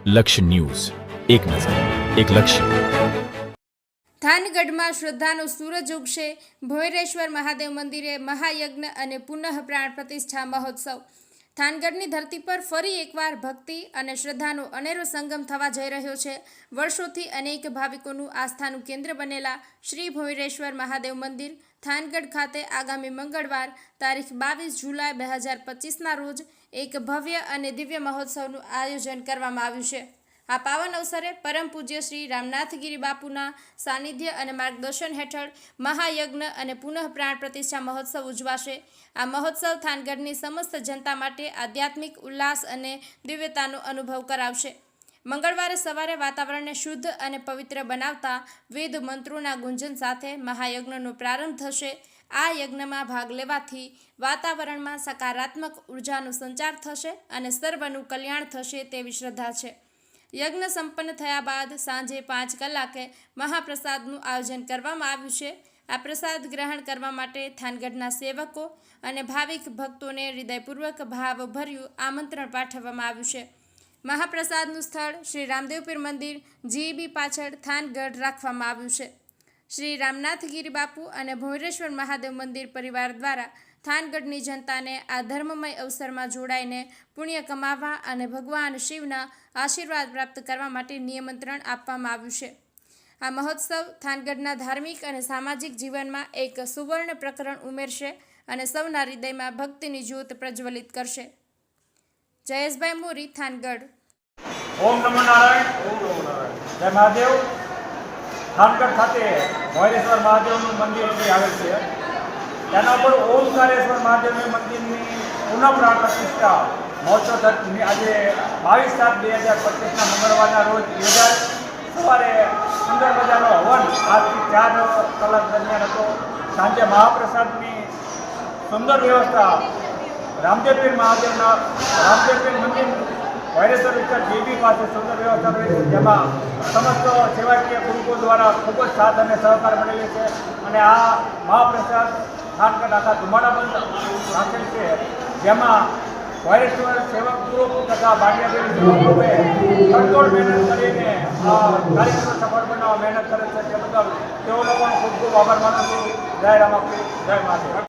લક્ષ્ય ન્યૂઝ, એક નજર, એક લક્ષ્ય. થાનગઢમાં શ્રદ્ધાનો સૂરજ ઉગશે. ભોયરેશ્વર મહાદેવ મંદિરે મહાયજ્ઞ અને પુનઃ પ્રાણ પ્રતિષ્ઠા મહોત્સવ. થાનગઢની ધરતી પર ફરી એકવાર ભક્તિ અને શ્રદ્ધાનો અનેરો સંગમ થવા જઈ રહ્યો છે. વર્ષોથી અનેક ભાવિકોનું આસ્થાનું કેન્દ્ર બનેલા શ્રી ભોયરેશ્વર મહાદેવ મંદિર થાનગઢ ખાતે આગામી મંગળવાર તારીખ 22 જુલાઈ 2025ના રોજ એક ભવ્ય અને દિવ્ય મહોત્સવનું આયોજન કરવામાં આવ્યું છે. આ પાવન અવસરે પરમ પૂજ્ય શ્રી રામનાથગીરી બાપુના સાનિધ્ય અને માર્ગદર્શન હેઠળ મહાયજ્ઞ અને પુનઃ પ્રાણ પ્રતિષ્ઠા મહોત્સવ ઉજવાશે. આ મહોત્સવ થાનગઢની સમસ્ત જનતા માટે આધ્યાત્મિક ઉલ્લાસ અને દિવ્યતાનો અનુભવ કરાવશે. મંગળવારે સવારે વાતાવરણને શુદ્ધ અને પવિત્ર બનાવતા વેદ મંત્રોના ગુંજન સાથે મહાયજ્ઞનો પ્રારંભ થશે. આ યજ્ઞમાં ભાગ લેવાથી વાતાવરણમાં સકારાત્મક ઉર્જાનો સંચાર થશે અને સર્વનું કલ્યાણ થશે તેવી શ્રદ્ધા છે. યજ્ઞ સંપન્ન થયા બાદ સાંજે 5 કલાકે મહાપ્રસાદનું આયોજન કરવામાં આવ્યું છે. આ પ્રસાદ ગ્રહણ કરવા માટે થાનગઢના સેવકો અને ભાવિક ભક્તોને હૃદયપૂર્વક ભાવભર્યું આમંત્રણ પાઠવવામાં આવ્યું છે. મહાપ્રસાદનું સ્થળ શ્રી રામદેવપીર મંદિર જીઈબી પાછળ થાનગઢ રાખવામાં આવ્યું છે. શ્રી રામનાથગીરી બાપુ અને ભોયરેશ્વર મહાદેવ મંદિર પરિવાર દ્વારા થાનગઢની જનતાને આ ધર્મમય અવસરમાં જોડાઈને પુણ્ય કમાવવા અને ભગવાન શિવના આશીર્વાદ પ્રાપ્ત કરવા માટે નિમંત્રણ આપવામાં આવ્યું છે. આ મહોત્સવ થાનગઢના ધાર્મિક અને સામાજિક જીવનમાં એક સુવર્ણ પ્રકરણ ઉમેરશે અને સૌના હૃદયમાં ભક્તિની જ્યોત પ્રજ્વલિત કરશે. જયેશભાઈ મોરી, થાનગઢ. ઓમ નમો નારાયણ. જય મહાદેવ. થાનગઢ ખાતે ભોયરેશ્વર મહાદેવનું મંદિર આવેલ છે. તેના ઉપર ઓમકારેશ્વર મહાદેવની મંદિરની પુનઃ પ્રાણ પ્રતિષ્ઠા મહોત્સવ આજે 22/7/2025ના મંગળવારના રોજ યોજાય. સવારે સુંદર મજાનો હવન આજથી 4 કલાક દરમિયાન હતો. સાંજે મહાપ્રસાદની સુંદર વ્યવસ્થા રામદેવપીર મંદિર ભોયરેશ્વર વિસ્તાર જીબી પાસે સુંદર વ્યવસ્થા રહી છે, જેમાં સમસ્ત સેવાકીય ગ્રુપો દ્વારા ખૂબ જ સાથ અને સહકાર મળેલી છે. અને આ મહાપ્રસાદ થાનગઢ આખા ધુમાડાબંધ રાખેલ છે, જેમાં ભોયરેશ્વર સેવક ગ્રુપ તથા બાડિયાદેવી સેવક ગ્રુપે તડતોડ મહેનત કરીને આ કાર્યક્રમ સફળ બનાવવા મહેનત કરે છે. તે બદલ તેઓ લોકોનો ખૂબ ખૂબ આભાર માનું છું. જય રામાપીર, જય મહાદેવ.